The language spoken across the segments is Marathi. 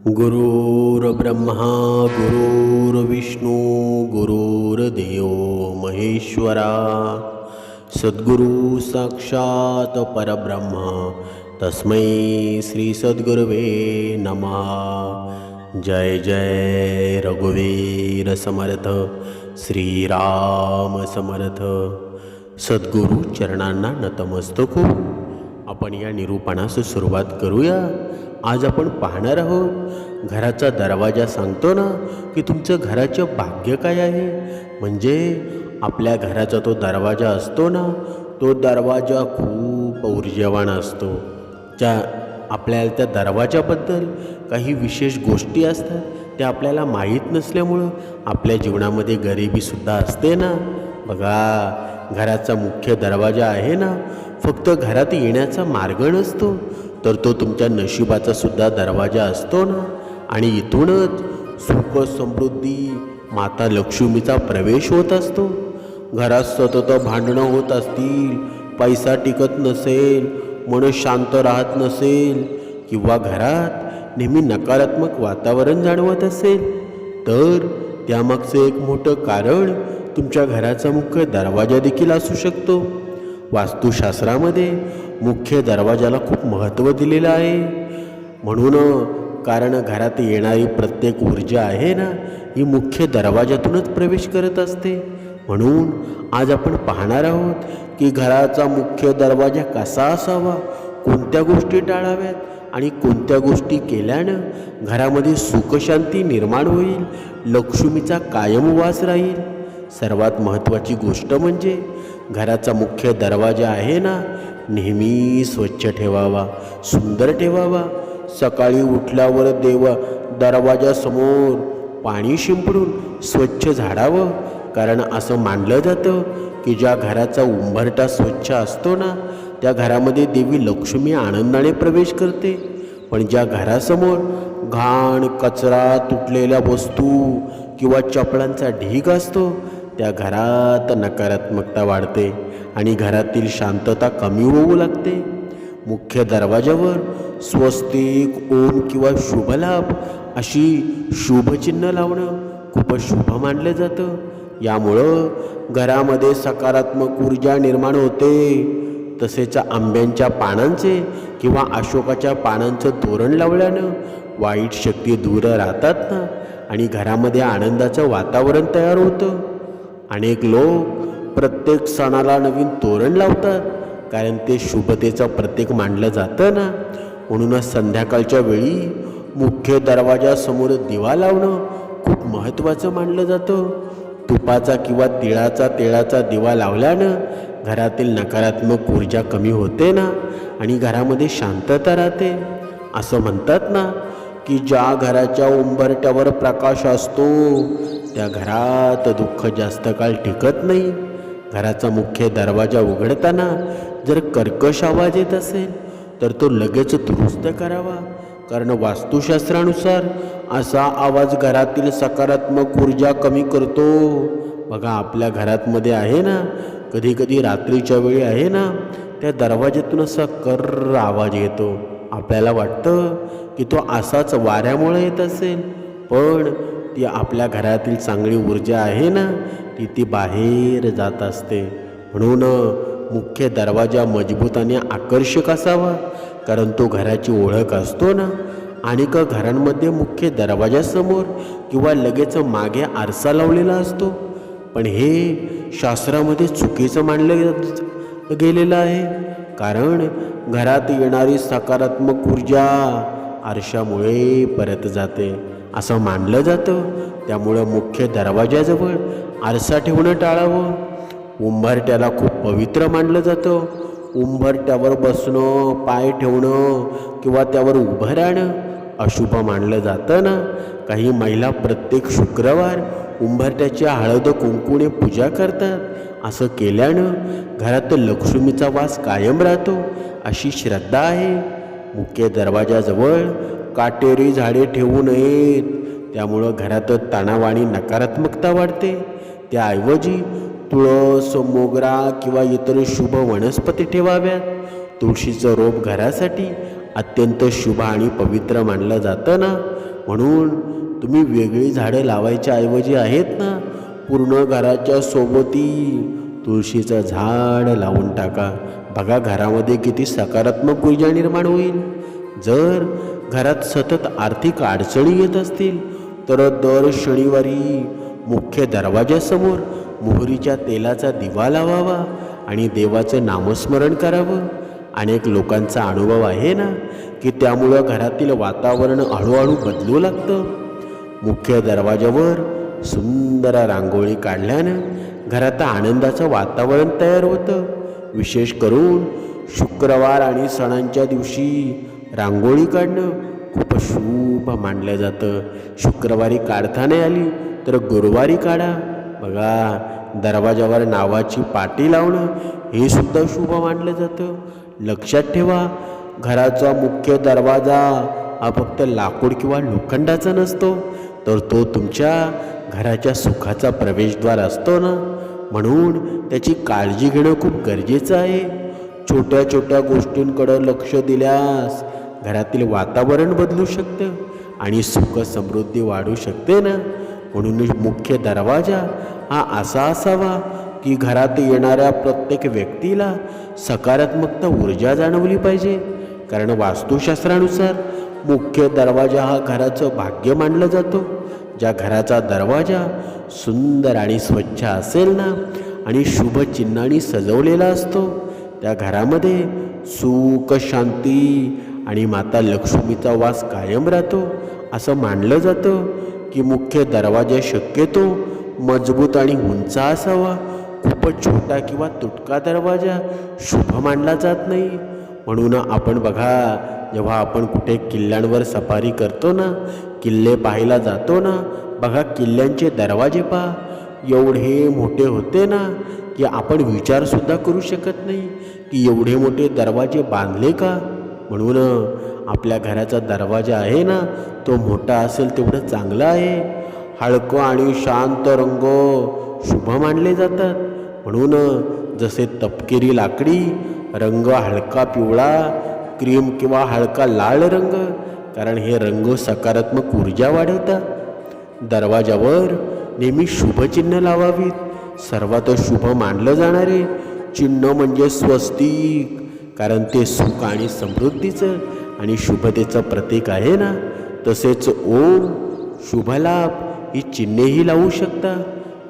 गुरुर्ब्रह्मा गुरुर्विष्णू गुरुर्देव महेश्वरा. सद्गुरु साक्षात परब्रह्म तस्मै श्री सद्गुरुवे नमः. जय जय रघुवीर समर्थ श्रीराम समर्थ. सद्गुरु चरणांना नतमस्तक हो. आपण या निरूपणास सुरुवात करूया. आज आपण पाहणार आहोत, घराचा दरवाजा सांगतो ना की तुमचं घराचं भाग्य काय आहे. म्हणजे आपल्या घराचा तो दरवाजा असतो ना, तो दरवाजा खूप ऊर्जावान असतो. आपल्याला त्या दरवाजाबद्दल काही विशेष गोष्टी असतात, त्या आपल्याला माहीत नसल्यामुळं आपल्या जीवनामध्ये गरिबीसुद्धा असते ना. बघा, घराचा मुख्य दरवाजा आहे ना, फक्त घरात येण्याचा मार्ग नसतो, तर तो तुमच्या नशिबाचा सुद्धा दरवाजा असतो ना. आणि इथूनच सुख समृद्धी माता लक्ष्मीचा प्रवेश होत असतो. घरात सतत भांडणं होत असतील, पैसा टिकत नसेल, मन शांत राहत नसेल, किंवा घरात नेहमी नकारात्मक वातावरण जाणवत असेल, तर त्यामागचं एक मोठं कारण तुमच्या घराचा मुख्य दरवाजा देखील असू शकतो. वास्तुशास्त्रामध्ये मुख्य दरवाजाला खूप महत्त्व दिलेलं आहे. म्हणून कारण घरात येणारी प्रत्येक ऊर्जा आहे ना, ही मुख्य दरवाजातूनच प्रवेश करत असते. म्हणून आज आपण पाहणार आहोत की घराचा मुख्य दरवाजा कसा असावा, कोणत्या गोष्टी टाळाव्यात आणि कोणत्या गोष्टी केल्यानं घरामध्ये सुखशांती निर्माण होईल, लक्ष्मीचा कायम वास राहील. सर्वात महत्त्वाची गोष्ट म्हणजे घराचा मुख्य दरवाजा आहे ना, नेहमी स्वच्छ ठेवावा, सुंदर ठेवावा. सकाळी उठल्यावर दरवाजासमोर पाणी शिंपडून स्वच्छ झाडावं. कारण असं मानलं जातं की ज्या घराचा उंबरठा स्वच्छ असतो ना, त्या घरामध्ये देवी लक्ष्मी आनंदाने प्रवेश करते. पण ज्या घरासमोर घाण, कचरा, तुटलेल्या वस्तू किंवा चपलांचा ढीग असतो, त्या घरात नकारात्मकता वाढते आणि घरातील शांतता कमी होऊ लागते. मुख्य दरवाजावर स्वस्तिक, ओम किंवा शुभलाभ अशी शुभचिन्ह लावणं खूप शुभ मानलं जातं. यामुळं घरामध्ये सकारात्मक ऊर्जा निर्माण होते. तसेच आंब्यांच्या पानांचे किंवा अशोकाच्या पानांचं तोरण लावल्यानं वाईट शक्ती दूर राहतात ना, आणि घरामध्ये आनंदाचं वातावरण तयार होतं. अनेक लोक प्रत्येक सणाला नवीन तोरण लावतात, कारण ते शुभतेचं प्रतीक मानलं जातं ना. म्हणूनच संध्याकाळच्या वेळी मुख्य दरवाजासमोर दिवा लावणं खूप महत्त्वाचं मानलं जातं. तुपाचा किंवा तेळाचा दिवा लावल्यानं घरातील नकारात्मक ऊर्जा कमी होते ना, आणि घरामध्ये शांतता राहते. असं म्हणतात ना की ज्या घराच्या उंबरठ्यावर प्रकाश असतो, त्या घरात दुःख जास्त काळ टिकत नाही. घराचा मुख्य दरवाजा उघडताना जर कर्कश आवाज येत असेल, तर तो लगेच दुरुस्त करावा. कारण वास्तुशास्त्रानुसार असा आवाज घरातील सकारात्मक ऊर्जा कमी करतो. बघा, आपल्या घरातमध्ये आहे ना, कधी कधी रात्रीच्या वेळी आहे ना, त्या दरवाज्यातून असा कर्र आवाज येतो. आपल्याला वाटतं की तो असाच वाऱ्यामुळे येत असेल, पण ती आपल्या घरातील चांगली ऊर्जा आहे ना, ती बाहेर जात असते. म्हणून मुख्य दरवाजा मजबूत आणि आकर्षक असावा, कारण तो घराची ओळख असतो ना. आणि घरांमध्ये मुख्य दरवाजासमोर किंवा लगेच मागे आरसा लावलेला असतो, पण हे शास्त्रामध्ये चुकीचं मानलं गेलेलं आहे. कारण घरात येणारी सकारात्मक ऊर्जा आरशामुळे परत जाते असं मानलं जातं. त्यामुळं मुख्य दरवाजाजवळ आरसा ठेवणं टाळावं. उंबरठ्याला खूप पवित्र मानलं जातं. उंबरठ्यावर बसणं, पाय ठेवणं किंवा त्यावर उभं राहणं अशुभ मानलं जातं ना. काही महिला प्रत्येक शुक्रवार उंबरठ्याच्या हळद कुंकूने पूजा करतात. असं केल्यानं घरात लक्ष्मीचा वास कायम राहतो, अशी श्रद्धा आहे. मुख्य दरवाजाजवळ काटेरी झाडे ठेवू नयेत, त्यामुळं घरात तणाव आणि नकारात्मकता वाढते. त्याऐवजी तुळस, मोगरा किंवा इतर शुभ वनस्पती ठेवाव्यात. तुळशीचं रोप घरासाठी अत्यंत शुभ आणि पवित्र मानलं जातं ना. म्हणून तुम्ही वेगळी झाडं लावायच्या ऐवजी आहेत ना, पूर्ण घराच्या सोबती तुळशीचं झाड लावून टाका. बघा घरामध्ये किती सकारात्मक ऊर्जा निर्माण होईल. जर घरात सतत आर्थिक अडचणी येत असतील तर दर शनिवारी मुख्य दरवाजासमोर मोहरीच्या तेलाचा दिवा लावावा आणि देवाचं नामस्मरण करावं. अनेक लोकांचा अनुभव आहे ना की त्यामुळं घरातील वातावरण हळूहळू बदलू लागतं. मुख्य दरवाजावर सुंदर रांगोळी काढल्यानं घरात आनंदाचं वातावरण तयार होतं. विशेष करून शुक्रवार आणि सणांच्या दिवशी रांगोळी काढणं खूप शुभ मानलं जातं. शुक्रवारी काढता नाही आली तर गुरुवारी काढा. बघा दरवाजावर नावाची पाटी लावणं हे सुद्धा शुभ मानलं जातं. लक्षात ठेवा, घराचा मुख्य दरवाजा हा फक्त लाकूड किंवा लोखंडाचा नसतो, तर तो तुमच्या घराच्या सुखाचा प्रवेशद्वार असतो ना. म्हणून त्याची काळजी घेणं खूप गरजेचं आहे. छोट्या छोट्या गोष्टींकडे लक्ष दिल्यास घरातील वातावरण बदलू शकतं आणि सुख समृद्धी वाढू शकते ना. म्हणून मुख्य दरवाजा हा असा असावा की घरात येणाऱ्या प्रत्येक व्यक्तीला सकारात्मकता ऊर्जा जाणवली पाहिजे. कारण वास्तुशास्त्रानुसार मुख्य दरवाजा हा घराचं भाग्य मानलं जातो. ज्या घराचा दरवाजा सुंदर आणि स्वच्छ असेल ना आणि शुभ चिन्हांनी सजवलेला असतो, त्या घरामध्ये सुख, शांती आणि माता लक्ष्मीचा वास कायम राहतो. असं मानलं जातं की मुख्य दरवाजा शक्यतो मजबूत आणि उंच असावा. खूपच छोटा किंवा तुटका दरवाजा शुभ मानला जात नाही. म्हणून आपण बघा, जेव्हा आपण कुठे किल्ल्यांवर सफारी करतो ना, किल्ले पाहायला जातो ना, बघा किल्ल्यांचे दरवाजे पहा, एवढे मोठे होते ना की आपण विचारसुद्धा करू शकत नाही की एवढे मोठे दरवाजे बांधले का. म्हणून आपल्या घराचा दरवाजा आहे ना, तो मोठा असेल तेवढं चांगलं आहे. हलकं आणि शांत रंग शुभ मानले जातात. म्हणून जसे तपकिरी लाकडी रंग, हलका पिवळा, क्रीम किंवा हलका लाल रंग, कारण हे रंग सकारात्मक ऊर्जा वाढवतात. दरवाजावर नेहमी शुभचिन्ह लावावीत. सर्वात शुभ मानलं जाणारे चिन्ह म्हणजे स्वस्तिक, कारण ते सुख आणि समृद्धीचं आणि शुभतेचं प्रतीक आहे ना. तसेच ओम, शुभलाभ ही चिन्हेही लावू शकता.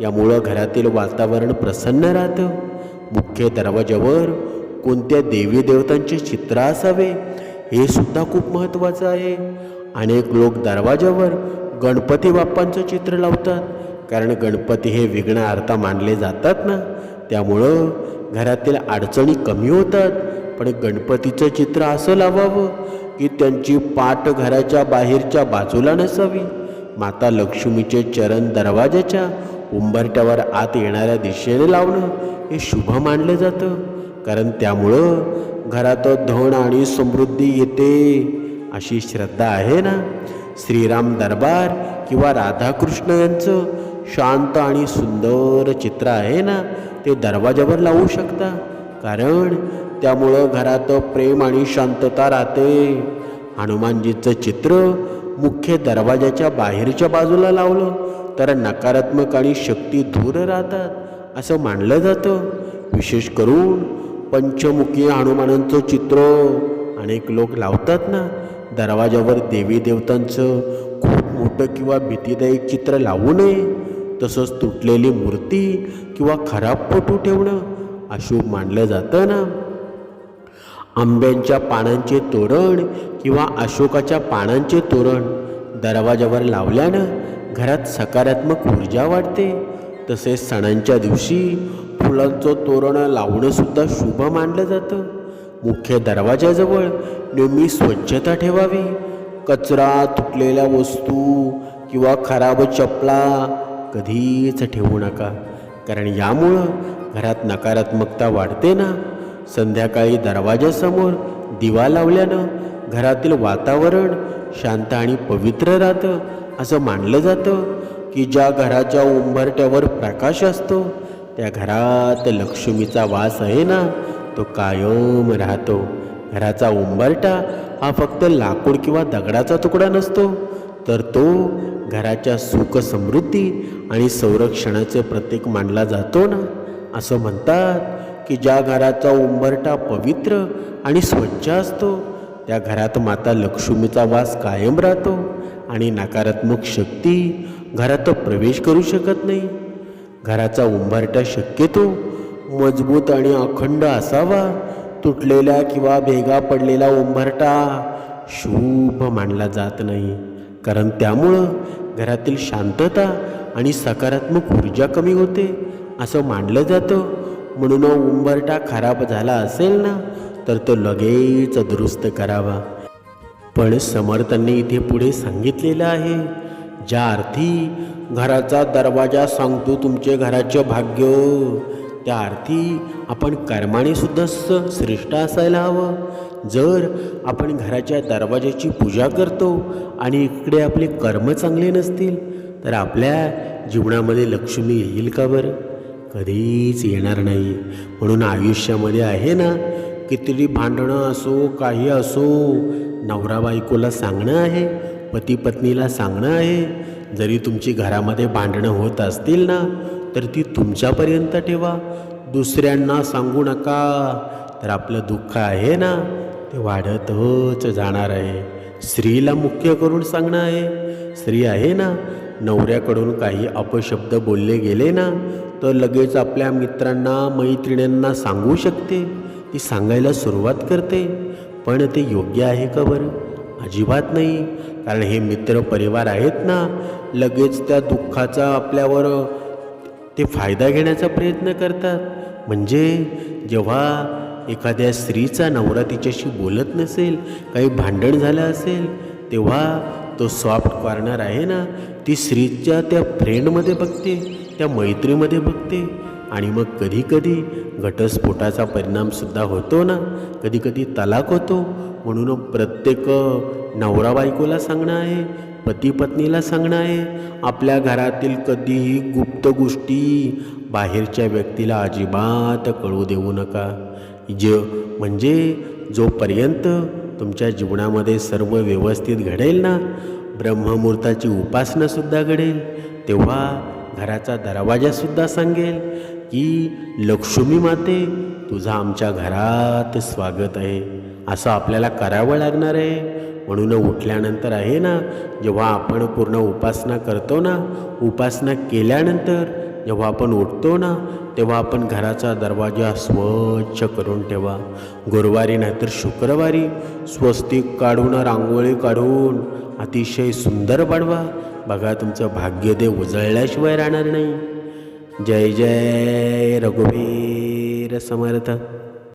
यामुळं घरातील वातावरण प्रसन्न राहतं. मुख्य दरवाजावर कोणत्या देवी देवतांचे चित्र असावे हे सुद्धा खूप महत्त्वाचं आहे. अनेक लोक दरवाजावर गणपती बाप्पांचं चित्र लावतात, कारण गणपती हे विघ्नहर्ता मानले जातात ना. त्यामुळं घरातील अडचणी कमी होतात. पण गणपतीचं चित्र असं लावावं की त्यांची पाठ घराच्या बाहेरच्या बाजूला नसावी. माता लक्ष्मीचे चरण दरवाजाच्या उंबरट्यावर आत येणाऱ्या दिशेने लावणं हे शुभ मानलं जातं, कारण त्यामुळं घरात धन आणि समृद्धी येते अशी श्रद्धा आहे ना. श्रीराम दरबार किंवा राधाकृष्ण यांचं शांत आणि सुंदर चित्र आहे ना, ते दरवाजावर लावू शकता, कारण त्यामुळं घरात प्रेम आणि शांतता राहते. हनुमानजीचं चित्र मुख्य दरवाजाच्या बाहेरच्या बाजूला लावलं तर नकारात्मक आणि शक्ती दूर राहतात असं मानलं जातं. विशेष करून पंचमुखी हनुमानांचं चित्र अनेक लोक लावतात ना. दरवाजावर देवी देवतांचं खूप मोठं किंवा भीतीदायक चित्र लावू नये. तसंच तुटलेली मूर्ती किंवा खराब फोटो ठेवणं अशुभ मानलं जातं ना. आंब्यांच्या पानांचे तोरण किंवा अशोकाच्या पानांचे तोरण दरवाजावर लावल्यानं घरात सकारात्मक ऊर्जा वाढते. तसेच सणांच्या दिवशी फुलांचं तोरण लावणं सुद्धा शुभ मानलं जातं. मुख्य दरवाजाजवळ नेहमी स्वच्छता ठेवावी. कचरा, तुटलेल्या वस्तू किंवा खराब चपला कधीच ठेवू नका, कारण यामुळं घरात नकारात्मकता वाढते ना. संध्याकाळी दरवाजासमोर दिवा लावल्यानं घरातील वातावरण शांत आणि पवित्र राहतं. असं मानलं जातं की ज्या घराच्या उंबरट्यावर प्रकाश असतो त्या घरात लक्ष्मीचा वास आहे ना, तो कायम राहतो. घराचा उंबरटा हा फक्त लाकूड किंवा दगडाचा तुकडा नसतो, तर तो घराच्या सुख समृद्धी आणि संरक्षणाचे प्रतीक मानला जातो ना. असं म्हणतात की ज्या घराचा उंबरठा पवित्र आणि स्वच्छ असतो त्या घरात माता लक्ष्मीचा वास कायम राहतो आणि नकारात्मक शक्ती घरात प्रवेश करू शकत नाही. घराचा उंबरठा शक्यतो मजबूत आणि अखंड असावा. तुटलेला किंवा भेगा पडलेला उंबरठा शुभ मानला जात नाही, कारण त्यामुळं घरातील शांतता आणि सकारात्मक ऊर्जा कमी होते असं मानलं जातं. म्हणून उंबरठा खराब झाला असेल ना तर तो लगेच दुरुस्त करावा. पण समर्थांनी इथे पुढे सांगितलेलं आहे, ज्या अर्थी घराचा दरवाजा सांगतो तुमचे घराचे भाग्य, त्या अर्थी आपण कर्माने सुद्धा श्रेष्ठ असायला हवं. जर आपण घराच्या दरवाजाची पूजा करतो आणि इकडे आपले कर्म चांगले नसतील तर आपल्या जीवनामध्ये लक्ष्मी येईल का बरं? कधीच येणार नाही. म्हणून आयुष्यामध्ये आहे ना, कितीही भांडणं असो काही असो, नवरा बायकोला सांगणं आहे, पती पत्नीला सांगणं आहे. जरी तुमची घरामध्ये भांडणं होत असतील ना तर ती तुमच्यापर्यंत ठेवा, दुसऱ्यांना सांगू नका. तर आपलं दुःख आहे ना ते वाढतच जाणार आहे. स्त्रीला मुख्य करून सांगणं आहे. स्त्री आहे ना, नवऱ्याकडून काही अपशब्द बोलले गेले ना तर लगेच आपल्या मित्रांना मैत्रिणींना सांगू शकते. ती सांगायला सुरुवात करते. पण ते योग्य आहे का बरं? अजिबात नाही. कारण हे मित्र परिवार आहेत ना, लगेच त्या दुःखाचा आपल्यावर ते फायदा घेण्याचा प्रयत्न करतात. म्हणजे जेव्हा एखाद्या स्त्रीचा नवरा तिच्याशी बोलत नसेल, काही भांडण झालं असेल, तेव्हा तो सॉफ्ट कॉर्नर आहे ना ती स्त्रीच्या त्या फ्रेंडमध्ये बघते, त्या मैत्रीमध्ये बघते. आणि मग कधी कधी घटस्फोटाचा परिणामसुद्धा होतो ना, कधी कधी तलाक होतो. म्हणून प्रत्येक नवरा बायकोला सांगणं आहे, पती पत्नीला सांगणं आहे, आपल्या घरातील कधीही गुप्त गोष्टी बाहेरच्या व्यक्तीला अजिबात कळू देऊ नका. म्हणजे जोपर्यंत तुमच्या जीवनामध्ये सर्व व्यवस्थित घडेल ना, ब्रह्ममुहूर्ताची उपासनासुद्धा घडेल, तेव्हा घराचा दरवाजासुद्धा सांगेल की लक्ष्मी माते तुझं आमच्या घरात स्वागत आहे. असं आपल्याला करावं लागणार आहे. म्हणून उठल्यानंतर आहे ना, जेव्हा आपण पूर्ण उपासना करतो ना, उपासना केल्यानंतर जेव्हा आपण उठतो ना तेव्हा आपण घराचा दरवाजा स्वच्छ करून ठेवा. गुरुवारी नाहीतर शुक्रवारी स्वस्तिक काढून रांगोळी काढून अतिशय सुंदर बनवा. बघा तुमचं भाग्यदेव उजळल्याशिवाय राहणार नाही. जय जय रघुवीर समर्थ.